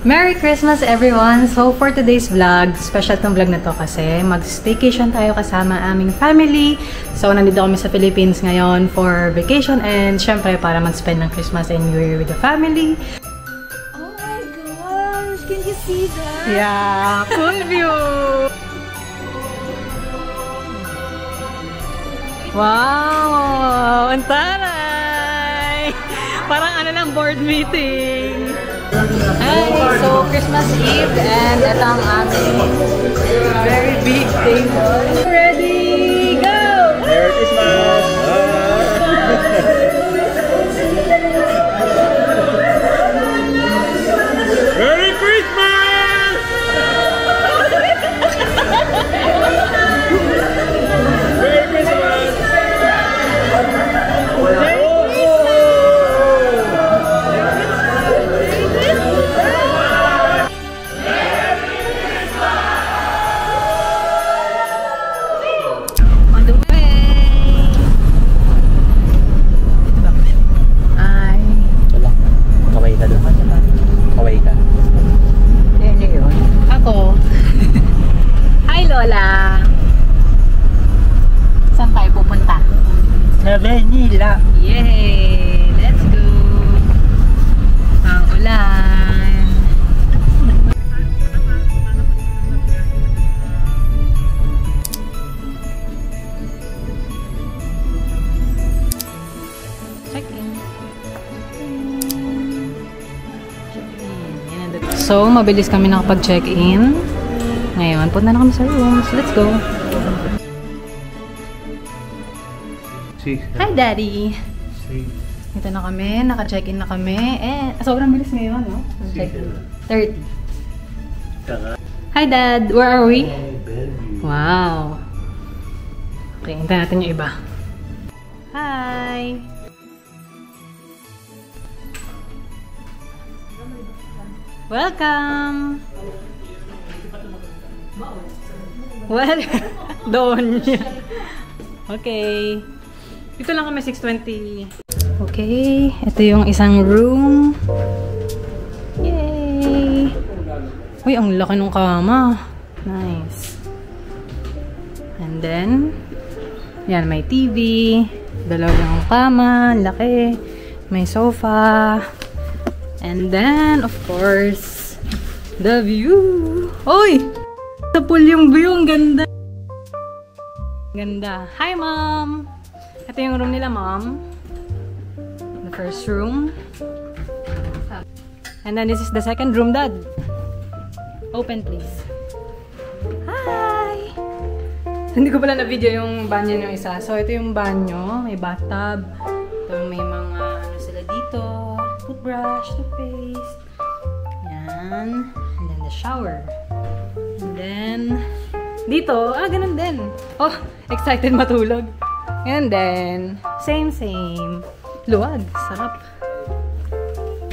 Merry Christmas everyone! So for today's vlog, special tong vlog na to kasi mag-staycation tayo kasama aming family. So nandito kami sa Philippines ngayon for vacation and syempre para mag-spend ng Christmas and New Year with the family. Oh my gosh! Can you see that? Yeah! Full view! Wow! Ang taray! Parang ano lang, board meeting! Hi! So, Christmas Eve and ito ang aming very big table. Ready? Go! Merry Christmas! Merry Christmas! Merry Christmas! Manila. Yay! Let's go! Ang ulan. Check-in. So, mabilis kami nakapag-check-in. Ngayon, punta na kami sa rooms. Let's go! Hi, Daddy! Ito na kami, naka-check-in na kami. Sobrang bilis ngayon, no? Check-in. 30. Hi, Dad! Where are we? Wow! Okay, hintayin natin yung iba. Hi! Welcome! Well, doon. Okay. Dito lang kami, 6:20. Okay. Ito yung isang room. Yay! Uy, ang laki ng kama. Nice. And then, yan, may TV. Dalawang kama. Laki. May sofa. And then, of course, the view. Uy! Sa pool yung view. Ang ganda. Ganda. Hi, Mom! Ito yung room nila, Mom. The first room. And then this is the second room, Dad. Open, please. Hi! Hindi ko pala na-video yung banyo ng isa. So, ito yung banyo. May bathtub. Ito may mga ano sila dito. Toothbrush, toothpaste. Yan. And then the shower. And then, dito, ganun din. Oh, excited matulog. And then, same. Luwag. Sarap.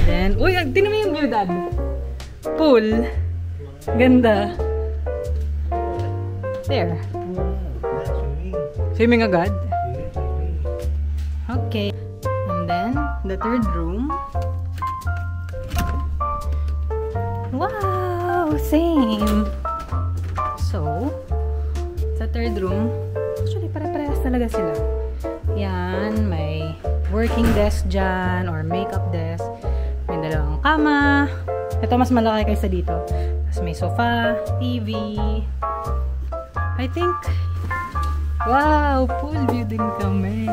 Then, uy, tingnan mo yung view, Dad. Pool. Ganda. There. Swimming agad. Okay. And then, the third room. Wow! Same. So, sa third room, actually, pare-parehas talaga sila. Yan, may working desk dyan, or makeup desk. May dalawang kama. Ito, mas malaki kaysa dito. Tapos may sofa, TV. I think, wow, pool view din kami.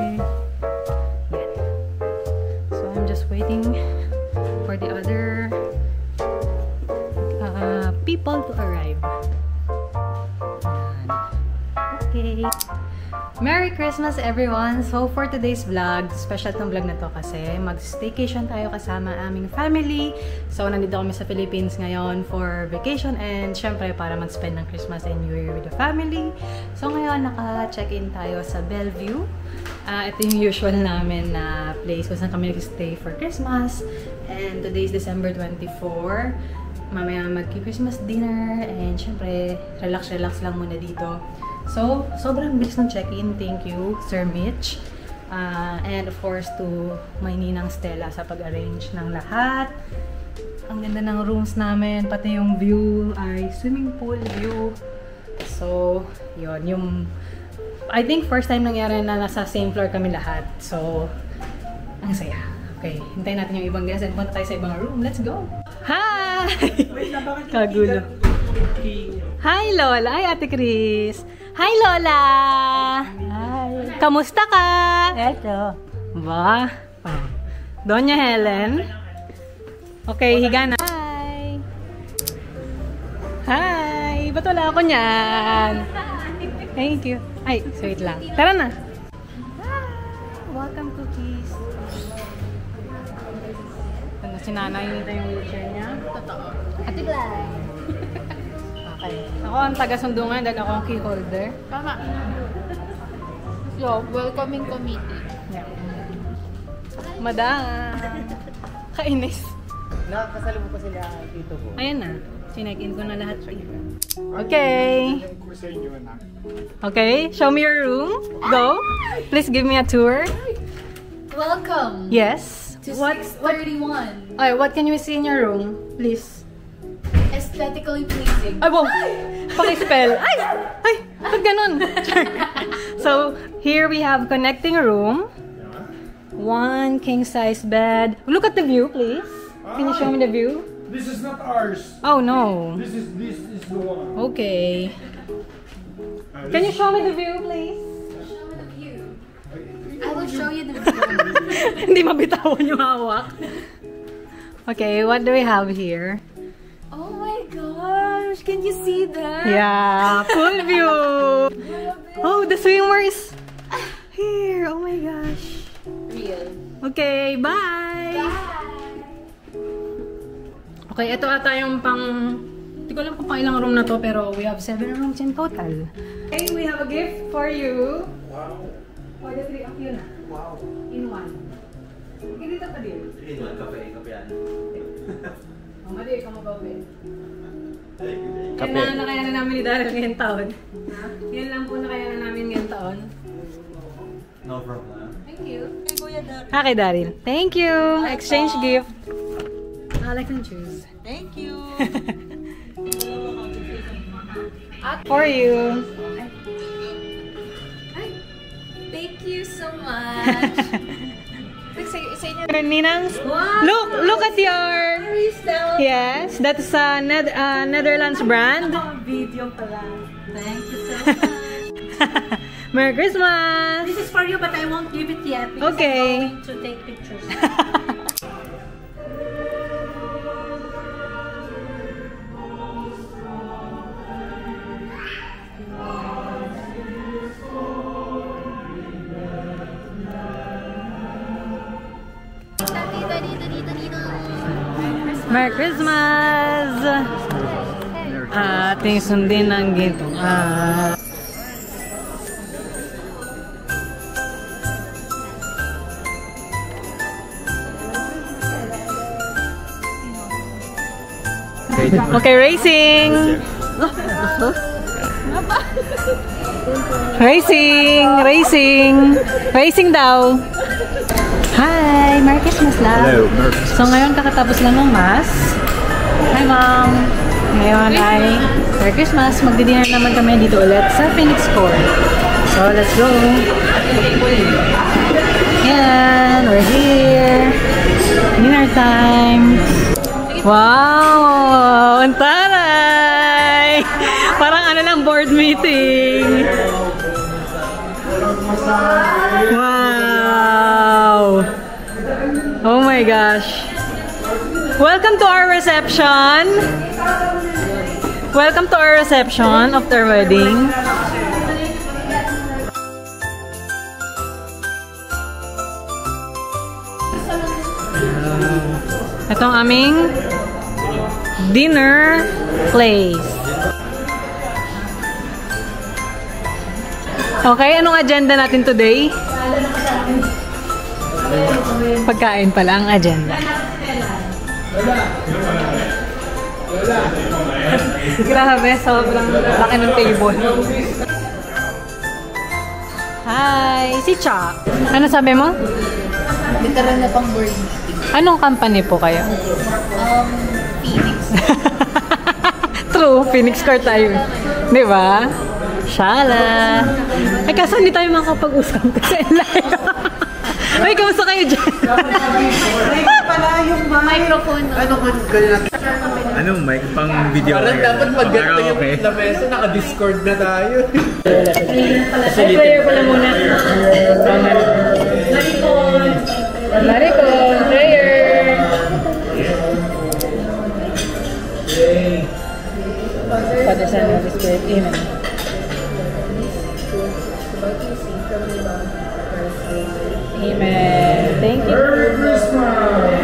Yan. So, I'm just waiting for the other people to arrive. Okay. Merry Christmas everyone! So for today's vlog, special tong vlog na to kasi mag-staycation tayo kasama aming family. So nandito kami sa Philippines ngayon for vacation and syempre para mag-spend ng Christmas and New Year with the family. So ngayon naka-check-in tayo sa Bellevue. Ito yung usual namin na place kung saan kami nag-stay for Christmas. And today is December 24. Mamaya mag-Christmas dinner and syempre relax lang muna dito. So, sobrang bilis ng check-in. Thank you, Sir Mitch. And of course, to my ninang Stella sa pag-arrange ng lahat. Ang ganda ng rooms namin, pati yung view ay swimming pool view. So, yun, yung I think first time nangyari na nasa same floor kami lahat. So, ang saya. Okay, hintayin natin yung ibang guests and punta tayo sa ibang room. Let's go! Hi! Kagulo. Hi, Lola! Hi, Ate Chris! Hi, Lola! Hi! Kamusta ka? Eto. Ba? Oh. Doña Helen? Okay, higa na. Hi! Hi! Ba't wala ako niyan? Thank you. Ay, wait lang. Tara na! Welcome, cookies! Ano, si Nana, yun yung wheelchair niya? Totoo. Ate Glay. Okay. Ako ang taga-sundo ngayon dahil ako ang key holder. Tama. So, welcoming committee. Yeah. Madam! Kainis. Nakakasalubong ko sila dito po. Ayan na. Chinek-in ko na lahat. Okay. Okay, show me your room. Go. Please give me a tour. Welcome Yes. to 631. Ay, what can you see in your room? Please. Aesthetically pleasing. Ay, wow! Paki-spell. Ay! Ay! Ba't ganun? So, here we have connecting room. One king-size bed. Look at the view, please. Can you show me the view? This is not ours. Oh, no. This is the one. Okay. Can you show me the view, please? Show me the view. I will show you the view. Hindi mabitawan yung hawak. Okay, what do we have here? Oh my gosh, can you see that? Yeah, full view. Oh, the swimmer is here. Oh my gosh. Real. Okay, bye. Okay, ito ata yung pang... Hindi ko alam kung pang ilang room na to, pero we have 7 rooms in total. Okay, we have a gift for you. Wow. For the 3 of you na. Wow. In one. Okay, dito pa din. In one, kape yan. Oh, mali, ikaw mag-open. Yan Kape. na kaya na namin ni Daryl ngayong taon. Yan lang po na kaya na namin ngayong taon. No problem. Thank you. Ha, kay Daryl. Thank you. Exchange gift. I can choose. Thank you. For you. Thank you so much. Say niya. Ninang, look at your... Yes, that's a Netherlands brand. Video pala. Thank you so much. Merry Christmas! This is for you, but I won't give it yet because Okay. I'm going to take pictures. Merry Christmas! Ating sundin ang ginto. Okay, racing! Racing! Racing! Racing daw! Hi! Merry Christmas, love! Hello, Merry Christmas. So ngayon kakatapos lang ng Mass. Hi, Mom! Ngayon ay Merry Christmas! Magdi-dinner naman kami dito ulit sa Phoenix Court. So, let's go! Yan! We're here! Dinner time! Wow! Ang taray! Parang ano lang, board meeting! Wow! Oh my gosh! Welcome to our reception! Welcome to our reception of their wedding. Ito ang aming dinner place. Okay, anong agenda natin today? Pagkain pala ang agenda. Grabe, sobrang laki ng table. Hi, si Cha. Ano sabi mo? Literal na pang board meeting. Anong company po kayo? Phoenix. True, Phoenix Car tayo. Di ba? Shala. Ay, kaso hindi tayo makapag-usap kasi live. Ay, kamusta kayo dyan? Microphone. Anong mic? Pang video? Parang dapat mag-get yung okay. lamesa, naka-discord na tayo. Ay, prayer pala muna. Maricon, prayer. Father, Son, Holy Spirit. Amen. Amen. Thank you. Merry Christmas.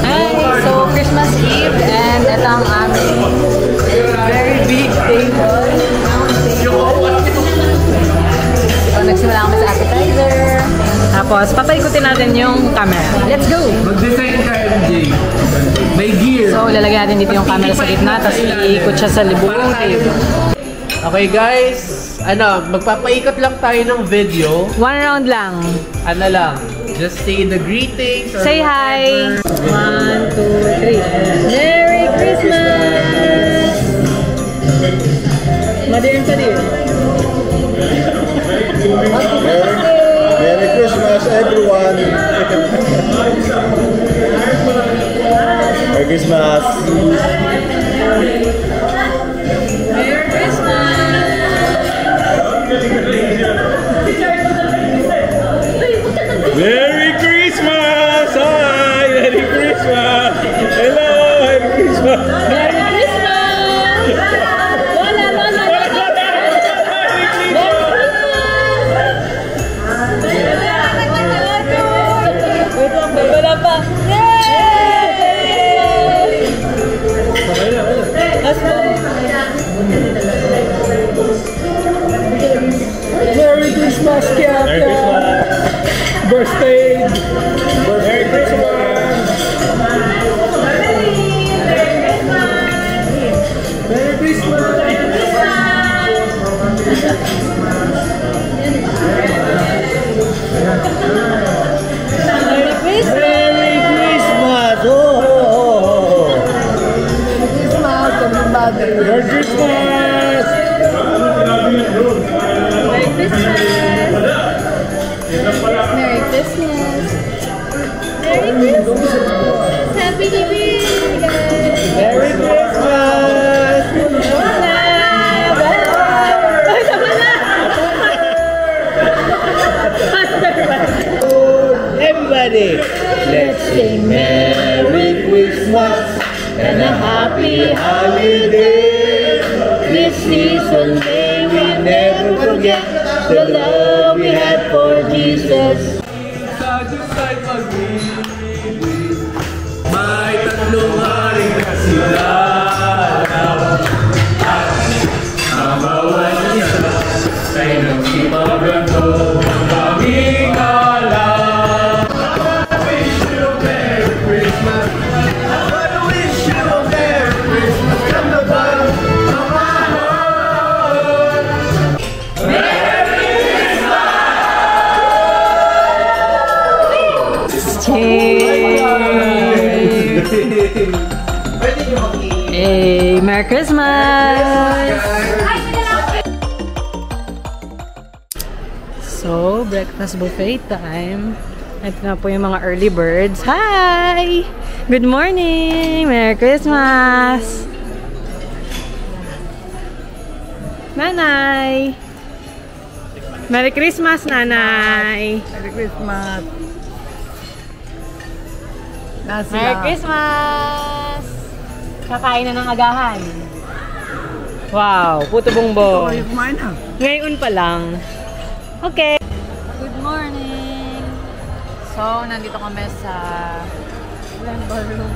Hi! So, Christmas Eve and ito ang aming very big table. So, nagsimula kami sa appetizer. Tapos, papaikutin natin yung camera. Let's go! Mag-design ka, MJ. May gear. So, lalagyan natin dito yung camera sa gitna, tapos iikot siya sa buong table. Okay guys, magpapaikot lang tayo ng video. One round lang. Ano lang, just say the greetings. Or Say hi! 1, 2, 3. Merry Christmas! Mother and Sadir. Merry Christmas, everyone! Merry Christmas! Merry Christmas! Merry Christmas! Hi! Merry Christmas! Hello! Merry Christmas! Merry Christmas! Lola, Lola, Lola! Wait lang, wala pa. Yay! Merry Christmas, Kaya. Merry Christmas! Birthday. Merry Christmas! Merry Christmas. Merry Christmas! Merry Christmas! Oh! Merry Christmas! Merry Christmas! Merry Christmas. Merry Christmas. Happy New Year, guys. Merry Christmas! Everybody, let's sing Merry Christmas and a Happy Holiday. This season may we never forget the love we had for Jesus. May tatlong hari na sila. Ang bawat isa ay nagsipaganto ng aming alam. I wish you a Merry Christmas. I wish you a Merry Christmas from the bottom of my heart. Hey, Merry Christmas! So, breakfast buffet time. Ito na po yung mga early birds. Hi! Good morning! Merry Christmas! Nanay! Merry Christmas, Nanay! Merry Christmas. Merry Christmas! Kakain na ng agahan. Wow, puto bongbong. Kumain na. Ngayon pa lang. Okay. Good morning! So, nandito kami sa Lambo Room.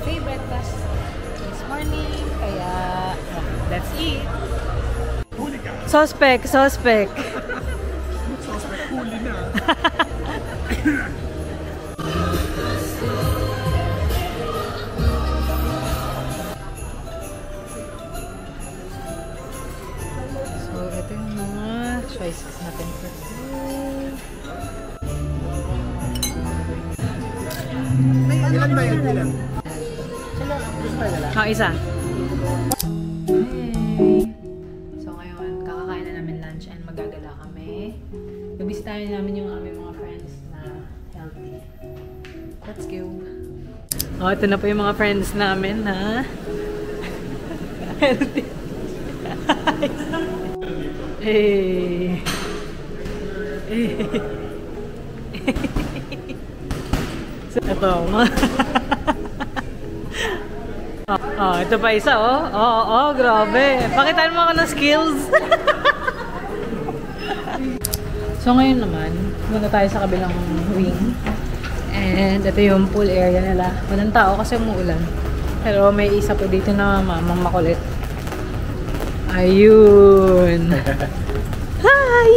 Free breakfast this morning. Kaya, let's eat. Suspect. Suspect huli na. So, ito yung mga choices natin for food. Ilan ba yan? Ilan? Oh, isa. So ngayon, kakakain na namin lunch and magagala kami. Bibisitahin namin yung aming mga friends na healthy. Let's go. Oh, ito na po yung mga friends namin na healthy. Hey. So, ito. Oh, ito pa isa, oh. Oh, grabe. Pakitaan mo ako ng skills. So, ngayon naman, muna tayo sa kabilang wing. And ito yung pool area nila. Walang tao kasi umuulan. Pero may isa po dito na mamang makulit. Ayun. Hi!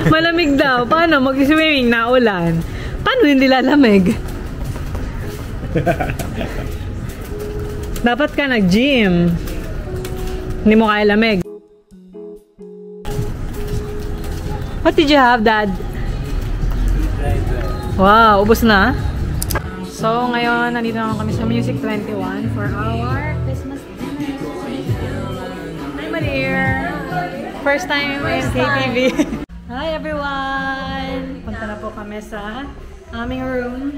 Malamig daw. Paano? Mag-swimming na ulan. Paano hindi lalamig? Dapat ka nag-gym. Hindi mo kaya lamig. What did you have, Dad? Wow, ubos na. So, ngayon, nandito naman kami sa Music 21 for our Christmas dinner. Hi, Maria! First time in KTV. Hi, everyone! Punta na po kami sa aming room.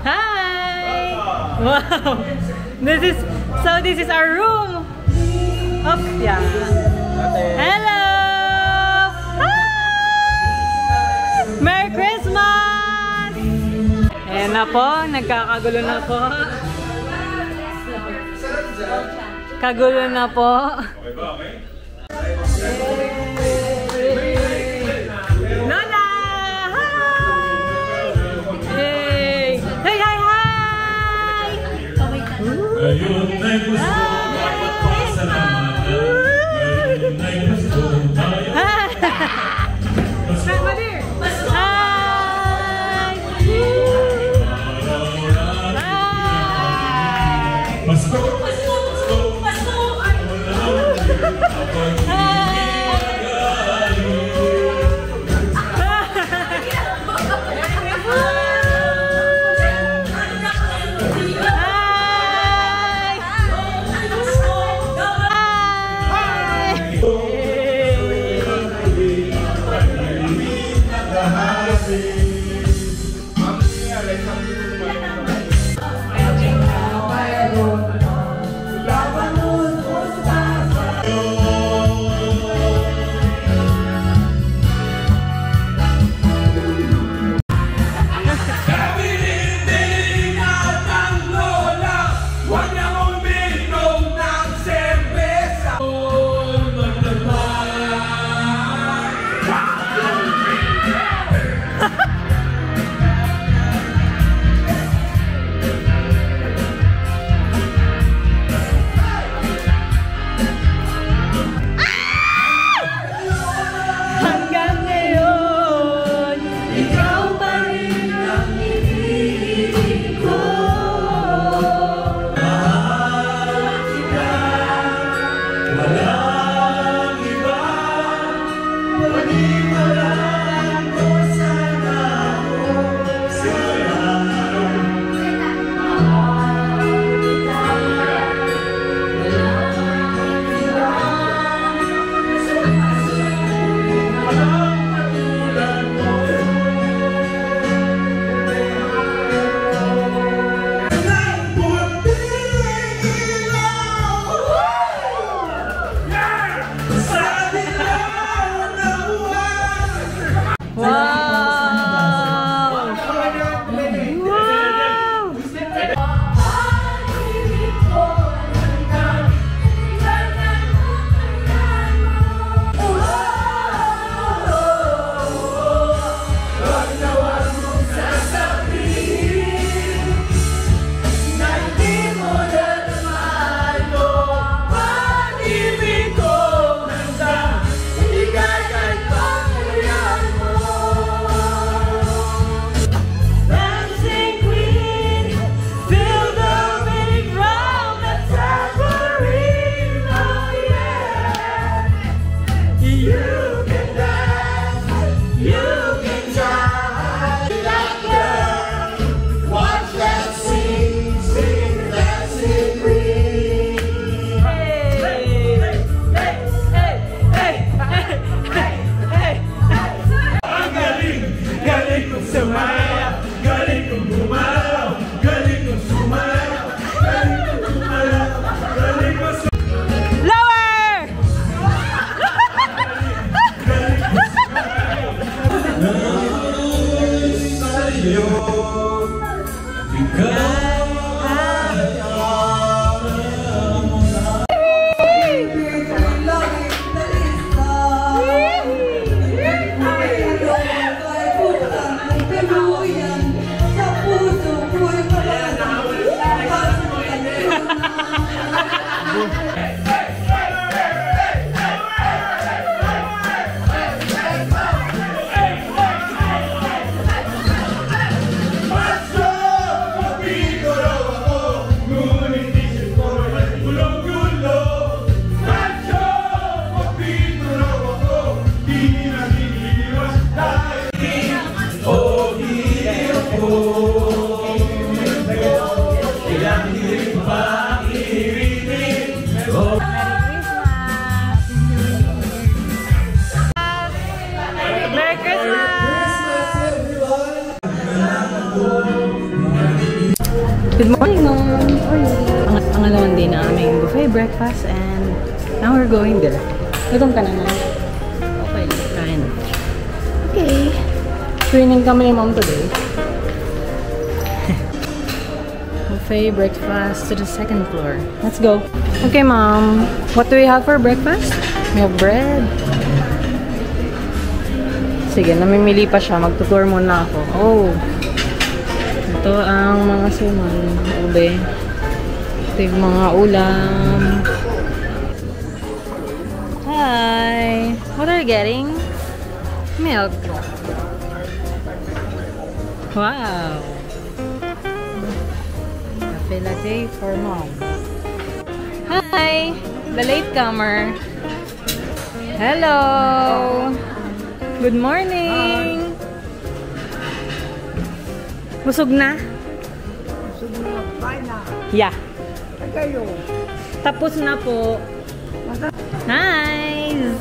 Hi! Wow! This is our room! Oh, yeah. Hello! Hi! Merry Christmas! Ayan na po, nagkakagulo na po. Kagulo na po. Lola! Hi! Hey, hi, hi! Ayun ay gusto dapat pasalamatan. Ayun ay gusto tayo. Hi! Pasko! Good morning, Mom! Pangalawang day na aming buffet breakfast and now we're going there. Gutom ka na na? Okay, kain. Okay. Training kami ni Mom today. Buffet breakfast to the second floor. Let's go. Okay, Mom. What do we have for breakfast? We have bread. Sige, namimili pa siya. Magtutour muna ako. Oh! Ito ang mga suman, ube. Ito yung mga ulam. Hi! What are you getting? Milk. Wow! Cafe latte for Mom. Hi! The latecomer. Hello! Good morning! Busog na? Busog na. Bye na. Yeah. Ay kayo. Tapos na po. Nice!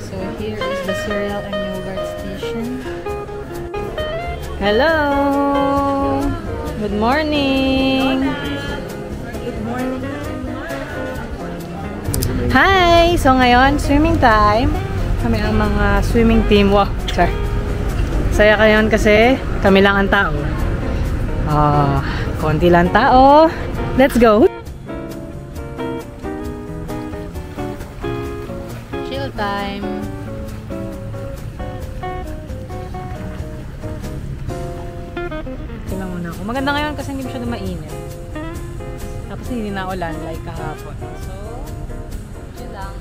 So here is the cereal and yogurt station. Hello! Good morning! Good morning. Hi! So ngayon, swimming time. Kami ang mga swimming team. Wow, sir. Saya kayon kasi kami lang ang tao. Konti lang tao. Let's go! Chill time. Ito lang muna ako. Maganda ngayon kasi hindi masyado mainit. Tapos hindi na ulan like kahapon. So, chill lang.